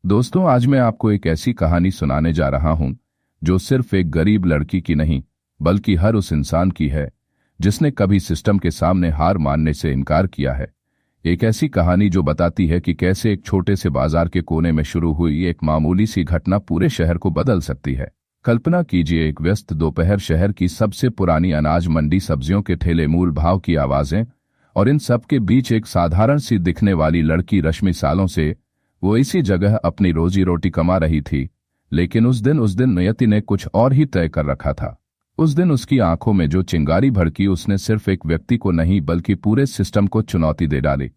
दोस्तों, आज मैं आपको एक ऐसी कहानी सुनाने जा रहा हूं जो सिर्फ एक गरीब लड़की की नहीं बल्कि हर उस इंसान की है जिसने कभी सिस्टम के सामने हार मानने से इनकार किया है। एक ऐसी कहानी जो बताती है कि कैसे एक छोटे से बाजार के कोने में शुरू हुई एक मामूली सी घटना पूरे शहर को बदल सकती है। कल्पना कीजिए, एक व्यस्त दोपहर, शहर की सबसे पुरानी अनाज मंडी, सब्जियों के ठेले, मूल भाव की आवाजें, और इन सब के बीच एक साधारण सी दिखने वाली लड़की रश्मि। सालों से वो इसी जगह अपनी रोजी रोटी कमा रही थी, लेकिन उस दिन नियति ने कुछ और ही तय कर रखा था। उस दिन उसकी आंखों में जो चिंगारी भड़की, उसने सिर्फ एक व्यक्ति को नहीं बल्कि पूरे सिस्टम को चुनौती दे डाली।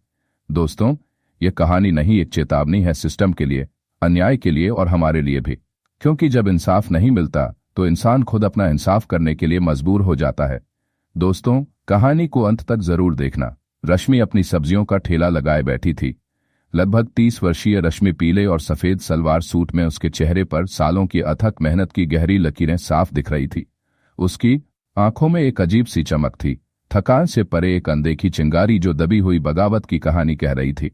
दोस्तों, ये कहानी नहीं, एक चेतावनी है सिस्टम के लिए, अन्याय के लिए और हमारे लिए भी। क्योंकि जब इंसाफ नहीं मिलता तो इंसान खुद अपना इंसाफ करने के लिए मजबूर हो जाता है। दोस्तों, कहानी को अंत तक जरूर देखना। रश्मि अपनी सब्जियों का ठेला लगाए बैठी थी। लगभग 30 वर्षीय रश्मि पीले और सफेद सलवार सूट में, उसके चेहरे पर सालों की अथक मेहनत की गहरी लकीरें साफ दिख रही थी। उसकी आंखों में एक अजीब सी चमक थी, थकान से परे एक अनदेखी चिंगारी जो दबी हुई बगावत की कहानी कह रही थी।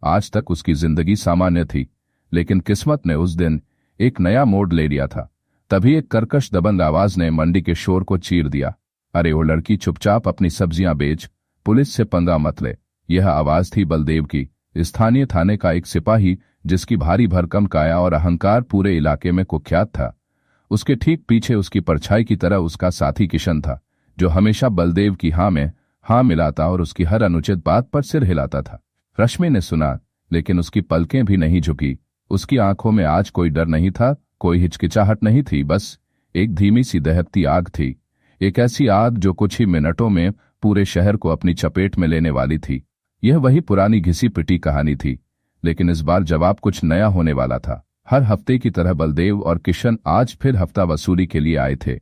आज तक उसकी जिंदगी सामान्य थी, लेकिन किस्मत ने उस दिन एक नया मोड़ ले लिया था। तभी एक कर्कश दबंग आवाज ने मंडी के शोर को चीर दिया। अरे वो लड़की, चुपचाप अपनी सब्जियां बेच, पुलिस से पंगा मत ले। यह आवाज थी बलदेव की, स्थानीय थाने का एक सिपाही जिसकी भारी भरकम काया और अहंकार पूरे इलाके में कुख्यात था। उसके ठीक पीछे उसकी परछाई की तरह उसका साथी किशन था, जो हमेशा बलदेव की हाँ में हाँ मिलाता और उसकी हर अनुचित बात पर सिर हिलाता था। रश्मि ने सुना, लेकिन उसकी पलकें भी नहीं झुकी। उसकी आंखों में आज कोई डर नहीं था, कोई हिचकिचाहट नहीं थी, बस एक धीमी सी दहकती आग थी। एक ऐसी आग जो कुछ ही मिनटों में पूरे शहर को अपनी चपेट में लेने वाली थी। यह वही पुरानी घिसी पिटी कहानी थी, लेकिन इस बार जवाब कुछ नया होने वाला था। हर हफ्ते की तरह बलदेव और किशन आज फिर हफ्ता वसूली के लिए आए थे।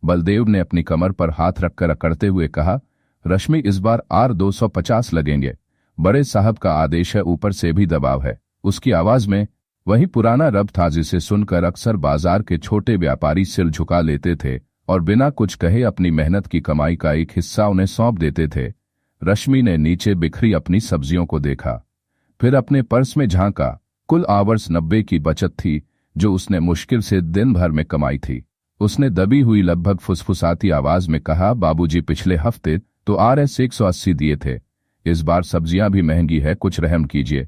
बलदेव ने अपनी कमर पर हाथ रखकर अकड़ते हुए कहा, रश्मि, इस बार आर 250 लगेंगे। बड़े साहब का आदेश है, ऊपर से भी दबाव है। उसकी आवाज में वही पुराना रब था जिसे सुनकर अक्सर बाजार के छोटे व्यापारी सिर झुका लेते थे और बिना कुछ कहे अपनी मेहनत की कमाई का एक हिस्सा उन्हें सौंप देते थे। रश्मि ने नीचे बिखरी अपनी सब्जियों को देखा, फिर अपने पर्स में झांका। कुल आवर्स 90 की बचत थी, जो उसने मुश्किल से दिन भर में कमाई थी। उसने दबी हुई लगभग फुसफुसाती आवाज में कहा, बाबूजी, पिछले हफ्ते तो RS 180 दिए थे, इस बार सब्जियां भी महंगी है, कुछ रहम कीजिए।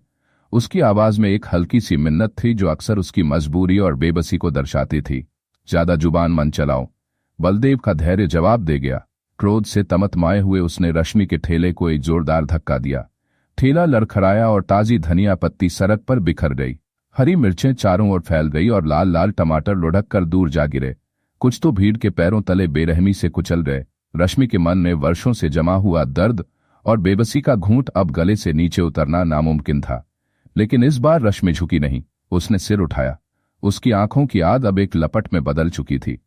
उसकी आवाज में एक हल्की सी मिन्नत थी जो अक्सर उसकी मजबूरी और बेबसी को दर्शाती थी। ज्यादा जुबान मन चलाओ, बलदेव का धैर्य जवाब दे गया। क्रोध से तमतमाए हुए उसने रश्मि के ठेले को एक जोरदार धक्का दिया। ठेला लड़खड़ाया और ताजी धनिया पत्ती सड़क पर बिखर गई। हरी मिर्चें चारों ओर फैल गई और लाल लाल टमाटर लुढ़क कर दूर जा गिरे। कुछ तो भीड़ के पैरों तले बेरहमी से कुचल गए। रश्मि के मन में वर्षों से जमा हुआ दर्द और बेबसी का घूंट अब गले से नीचे उतरना नामुमकिन था। लेकिन इस बार रश्मि झुकी नहीं, उसने सिर उठाया। उसकी आंखों की आग अब एक लपट में बदल चुकी थी।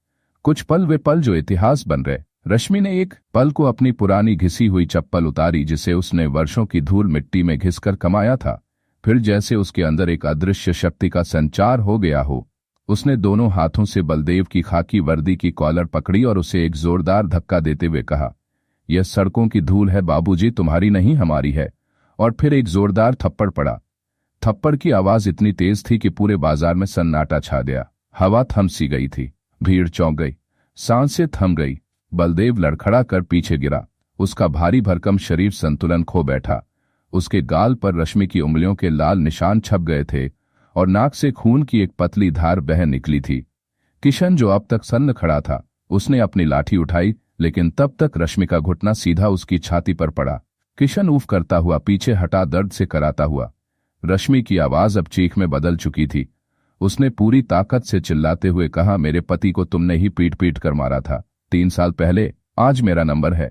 कुछ पल, वे पल जो इतिहास बन गए। रश्मि ने एक पल को अपनी पुरानी घिसी हुई चप्पल उतारी, जिसे उसने वर्षों की धूल मिट्टी में घिसकर कमाया था। फिर जैसे उसके अंदर एक अदृश्य शक्ति का संचार हो गया हो, उसने दोनों हाथों से बलदेव की खाकी वर्दी की कॉलर पकड़ी और उसे एक जोरदार धक्का देते हुए कहा, यह सड़कों की धूल है बाबूजी, तुम्हारी नहीं हमारी है। और फिर एक जोरदार थप्पड़ पड़ा। थप्पड़ की आवाज इतनी तेज थी कि पूरे बाजार में सन्नाटा छा गया। हवा थम सी गई थी, भीड़ चौंक गई, सांसें थम गई। बलदेव लड़खड़ा कर पीछे गिरा। उसका भारी भरकम शरीर संतुलन खो बैठा। उसके गाल पर रश्मि की उंगलियों के लाल निशान छप गए थे और नाक से खून की एक पतली धार बह निकली थी। किशन, जो अब तक सन्न खड़ा था, उसने अपनी लाठी उठाई, लेकिन तब तक रश्मि का घुटना सीधा उसकी छाती पर पड़ा। किशन ऊफ करता हुआ पीछे हटा, दर्द से कराता हुआ। रश्मि की आवाज अब चीख में बदल चुकी थी। उसने पूरी ताकत से चिल्लाते हुए कहा, मेरे पति को तुमने ही पीट पीट कर मारा था 3 साल पहले। आज मेरा नंबर है,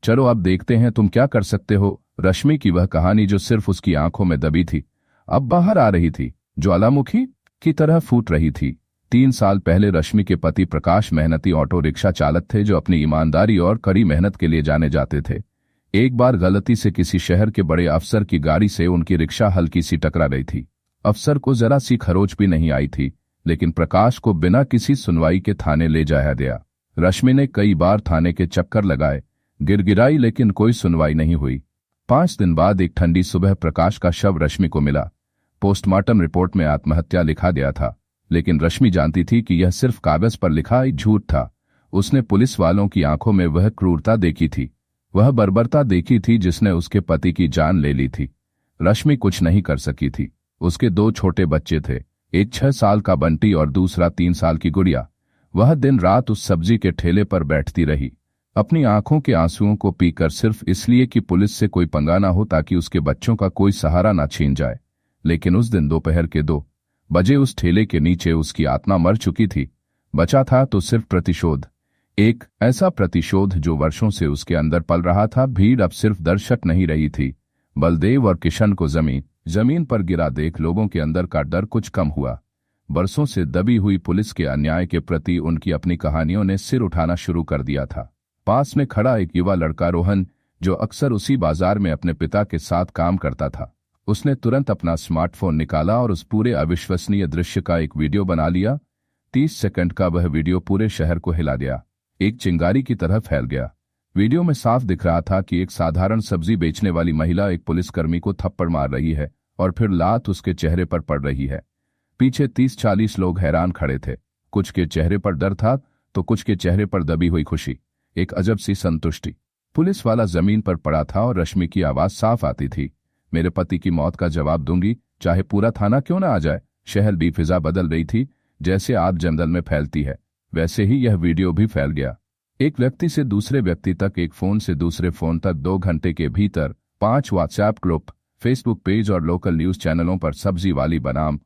चलो अब देखते हैं तुम क्या कर सकते हो। रश्मि की वह कहानी जो सिर्फ उसकी आंखों में दबी थी, अब बाहर आ रही थी, ज्वालामुखी की तरह फूट रही थी। 3 साल पहले रश्मि के पति प्रकाश मेहनती ऑटो रिक्शा चालक थे, जो अपनी ईमानदारी और कड़ी मेहनत के लिए जाने जाते थे। एक बार गलती से किसी शहर के बड़े अफसर की गाड़ी से उनकी रिक्शा हल्की सी टकरा गई थी। अफसर को जरा सी खरोच भी नहीं आई थी, लेकिन प्रकाश को बिना किसी सुनवाई के थाने ले जाया गया। रश्मि ने कई बार थाने के चक्कर लगाए, गिड़गिड़ाई, लेकिन कोई सुनवाई नहीं हुई। 5 दिन बाद एक ठंडी सुबह प्रकाश का शव रश्मि को मिला। पोस्टमार्टम रिपोर्ट में आत्महत्या लिखा गया था, लेकिन रश्मि जानती थी कि यह सिर्फ कागज पर लिखा एक झूठ था। उसने पुलिस वालों की आंखों में वह क्रूरता देखी थी, वह बर्बरता देखी थी जिसने उसके पति की जान ले ली थी। रश्मि कुछ नहीं कर सकी थी। उसके 2 छोटे बच्चे थे, एक 6 साल का बंटी और दूसरा 3 साल की गुड़िया। वह दिन रात उस सब्जी के ठेले पर बैठती रही, अपनी आंखों के आंसुओं को पीकर, सिर्फ इसलिए कि पुलिस से कोई पंगा ना हो, ताकि उसके बच्चों का कोई सहारा ना छीन जाए। लेकिन उस दिन दोपहर के 2 बजे उस ठेले के नीचे उसकी आत्मा मर चुकी थी। बचा था तो सिर्फ प्रतिशोध, एक ऐसा प्रतिशोध जो वर्षों से उसके अंदर पल रहा था। भीड़ अब सिर्फ दर्शक नहीं रही थी। बलदेव और किशन को जमीन पर गिरा देख लोगों के अंदर का डर कुछ कम हुआ। बरसों से दबी हुई पुलिस के अन्याय के प्रति उनकी अपनी कहानियों ने सिर उठाना शुरू कर दिया था। पास में खड़ा एक युवा लड़का रोहन, जो अक्सर उसी बाजार में अपने पिता के साथ काम करता था, उसने तुरंत अपना स्मार्टफोन निकाला और उस पूरे अविश्वसनीय दृश्य का एक वीडियो बना लिया। 30 सेकंड का वह वीडियो पूरे शहर को हिला दिया, एक चिंगारी की तरह फैल गया। वीडियो में साफ दिख रहा था कि एक साधारण सब्जी बेचने वाली महिला एक पुलिसकर्मी को थप्पड़ मार रही है और फिर लात उसके चेहरे पर पड़ रही है। पीछे 30-40 लोग हैरान खड़े थे। कुछ के चेहरे पर डर था तो कुछ के चेहरे पर दबी हुई खुशी, एक अजब सी संतुष्टि। पुलिस वाला जमीन पर पड़ा था और रश्मि की आवाज साफ आती थी, मेरे पति की मौत का जवाब दूंगी, चाहे पूरा थाना क्यों ना आ जाए। शहर की फिजा बदल रही थी। जैसे आग जंगल में फैलती है, वैसे ही यह वीडियो भी फैल गया। एक व्यक्ति से दूसरे व्यक्ति तक, एक फोन से दूसरे फोन तक, 2 घंटे के भीतर 5 व्हाट्सएप ग्रुप, फेसबुक पेज और लोकल न्यूज चैनलों पर सब्जी वाली बनाम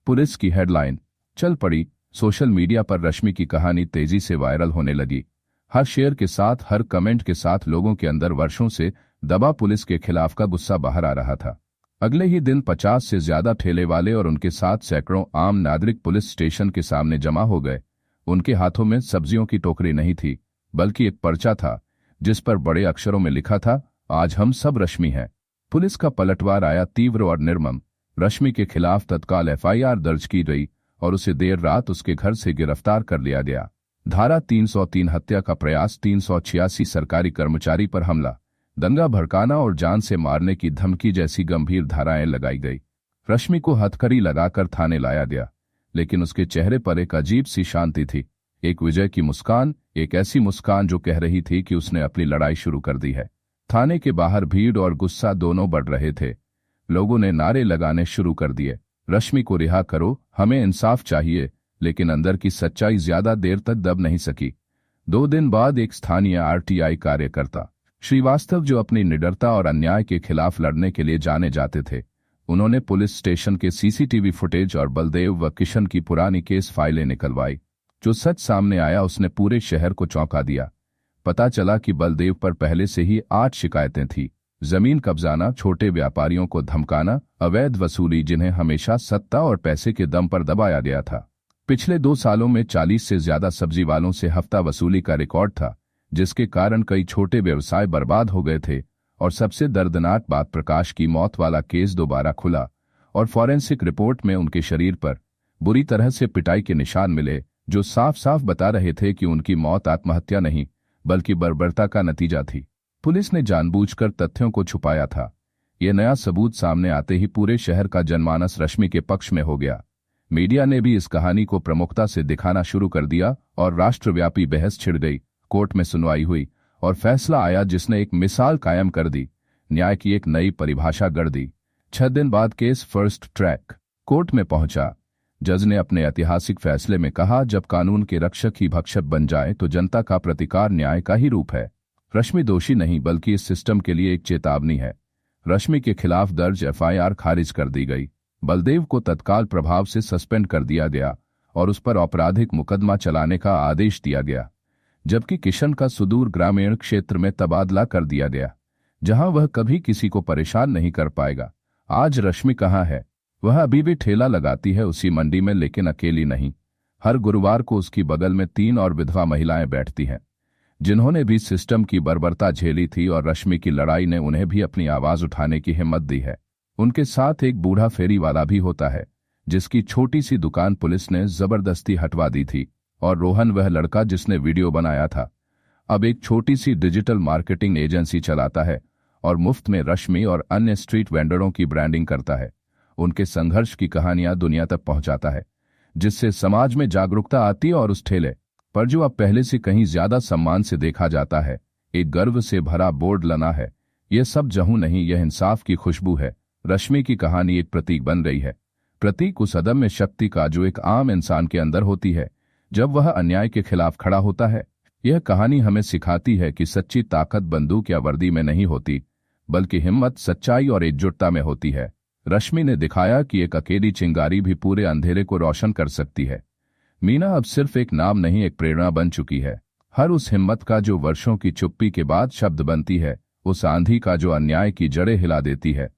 पुलिस की हेडलाइन चल पड़ी। सोशल मीडिया पर रश्मि की कहानी तेजी से वायरल होने लगी। हर शेयर के साथ, हर कमेंट के साथ लोगों के अंदर वर्षों से दबा पुलिस के खिलाफ का गुस्सा बाहर आ रहा था। अगले ही दिन 50 से ज्यादा ठेले वाले और उनके साथ सैकड़ों आम नागरिक पुलिस स्टेशन के सामने जमा हो गए। उनके हाथों में सब्जियों की टोकरी नहीं थी, बल्कि एक पर्चा था जिस पर बड़े अक्षरों में लिखा था, आज हम सब रश्मि हैं। पुलिस का पलटवार आया, तीव्र और निर्मम। रश्मि के खिलाफ तत्काल एफआईआर दर्ज की गई और उसे देर रात उसके घर से गिरफ्तार कर लिया गया। धारा 303 हत्या का प्रयास, 386 सरकारी कर्मचारी पर हमला, दंगा भड़काना और जान से मारने की धमकी जैसी गंभीर धाराएं लगाई गई। रश्मि को हथकड़ी लगाकर थाने लाया गया, लेकिन उसके चेहरे पर एक अजीब सी शांति थी, एक विजय की मुस्कान, एक ऐसी मुस्कान जो कह रही थी कि उसने अपनी लड़ाई शुरू कर दी है। थाने के बाहर भीड़ और गुस्सा दोनों बढ़ रहे थे। लोगों ने नारे लगाने शुरू कर दिए, रश्मि को रिहा करो, हमें इंसाफ चाहिए। लेकिन अंदर की सच्चाई ज्यादा देर तक दब नहीं सकी। 2 दिन बाद एक स्थानीय आरटीआई कार्यकर्ता श्रीवास्तव, जो अपनी निडरता और अन्याय के खिलाफ लड़ने के लिए जाने जाते थे, उन्होंने पुलिस स्टेशन के सीसीटीवी फुटेज और बलदेव व किशन की पुरानी केस फाइलें निकलवाई। जो सच सामने आया उसने पूरे शहर को चौंका दिया। पता चला कि बलदेव पर पहले से ही 8 शिकायतें थी, जमीन कब्जाना, छोटे व्यापारियों को धमकाना, अवैध वसूली, जिन्हें हमेशा सत्ता और पैसे के दम पर दबाया गया था। पिछले 2 सालों में 40 से ज्यादा सब्जी वालों से हफ्ता वसूली का रिकॉर्ड था, जिसके कारण कई छोटे व्यवसाय बर्बाद हो गए थे। और सबसे दर्दनाक बात, प्रकाश की मौत वाला केस दोबारा खुला और फॉरेंसिक रिपोर्ट में उनके शरीर पर बुरी तरह से पिटाई के निशान मिले, जो साफ साफ बता रहे थे कि उनकी मौत आत्महत्या नहीं बल्कि बर्बरता का नतीजा थी। पुलिस ने जानबूझकर तथ्यों को छुपाया था। ये नया सबूत सामने आते ही पूरे शहर का जनमानस रश्मि के पक्ष में हो गया। मीडिया ने भी इस कहानी को प्रमुखता से दिखाना शुरू कर दिया और राष्ट्रव्यापी बहस छिड़ गई। कोर्ट में सुनवाई हुई और फैसला आया जिसने एक मिसाल कायम कर दी, न्याय की एक नई परिभाषा गढ़ दी। 6 दिन बाद केस फर्स्ट ट्रैक कोर्ट में पहुंचा। जज ने अपने ऐतिहासिक फैसले में कहा, जब कानून के रक्षक ही भक्षक बन जाए तो जनता का प्रतिकार न्याय का ही रूप है। रश्मि दोषी नहीं बल्कि इस सिस्टम के लिए एक चेतावनी है। रश्मि के खिलाफ दर्ज एफआईआर खारिज कर दी गई। बलदेव को तत्काल प्रभाव से सस्पेंड कर दिया गया और उस पर आपराधिक मुकदमा चलाने का आदेश दिया गया, जबकि किशन का सुदूर ग्रामीण क्षेत्र में तबादला कर दिया गया, जहां वह कभी किसी को परेशान नहीं कर पाएगा। आज रश्मि कहाँ है? वह अभी भी ठेला लगाती है उसी मंडी में, लेकिन अकेली नहीं। हर गुरुवार को उसकी बगल में 3 और विधवा महिलाएं बैठती हैं, जिन्होंने भी सिस्टम की बर्बरता झेली थी और रश्मि की लड़ाई ने उन्हें भी अपनी आवाज उठाने की हिम्मत दी है। उनके साथ एक बूढ़ा फेरी वाला भी होता है, जिसकी छोटी सी दुकान पुलिस ने जबरदस्ती हटवा दी थी। और रोहन, वह लड़का जिसने वीडियो बनाया था, अब एक छोटी सी डिजिटल मार्केटिंग एजेंसी चलाता है और मुफ्त में रश्मि और अन्य स्ट्रीट वेंडरों की ब्रांडिंग करता है। उनके संघर्ष की कहानियां दुनिया तक पहुंचाता है, जिससे समाज में जागरूकता आती है और उस ठेले पर जो अब पहले से कहीं ज्यादा सम्मान से देखा जाता है, एक गर्व से भरा बोर्ड लना है। यह सब जहूं नहीं, यह इंसाफ की खुशबू है। रश्मि की कहानी एक प्रतीक बन रही है, प्रतीक उस अदम्य शक्ति का जो एक आम इंसान के अंदर होती है जब वह अन्याय के खिलाफ खड़ा होता है। यह कहानी हमें सिखाती है कि सच्ची ताकत बंदूक या वर्दी में नहीं होती, बल्कि हिम्मत, सच्चाई और एकजुटता में होती है। रश्मि ने दिखाया कि एक अकेली चिंगारी भी पूरे अंधेरे को रोशन कर सकती है। मीना अब सिर्फ एक नाम नहीं, एक प्रेरणा बन चुकी है। हर उस हिम्मत का जो वर्षों की चुप्पी के बाद शब्द बनती है, उस आंधी का जो अन्याय की जड़ें हिला देती है।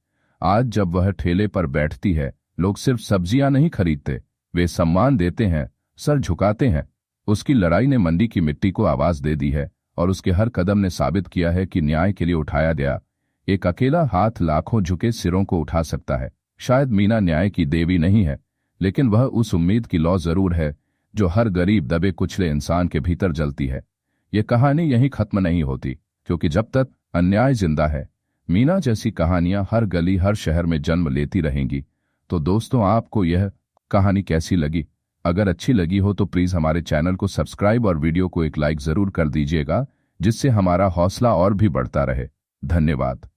आज जब वह ठेले पर बैठती है, लोग सिर्फ सब्जियां नहीं खरीदते, वे सम्मान देते हैं, सर झुकाते हैं। उसकी लड़ाई ने मंडी की मिट्टी को आवाज दे दी है और उसके हर कदम ने साबित किया है कि न्याय के लिए उठाया गया एक अकेला हाथ लाखों झुके सिरों को उठा सकता है। शायद मीना न्याय की देवी नहीं है, लेकिन वह उस उम्मीद की लौ जरूर है जो हर गरीब दबे कुचले इंसान के भीतर जलती है। यह कहानी यहीं खत्म नहीं होती, क्योंकि जब तक अन्याय जिंदा है, मीना जैसी कहानियां हर गली, हर शहर में जन्म लेती रहेंगी। तो दोस्तों, आपको यह कहानी कैसी लगी? अगर अच्छी लगी हो तो प्लीज हमारे चैनल को सब्सक्राइब और वीडियो को एक लाइक जरूर कर दीजिएगा, जिससे हमारा हौसला और भी बढ़ता रहे। धन्यवाद।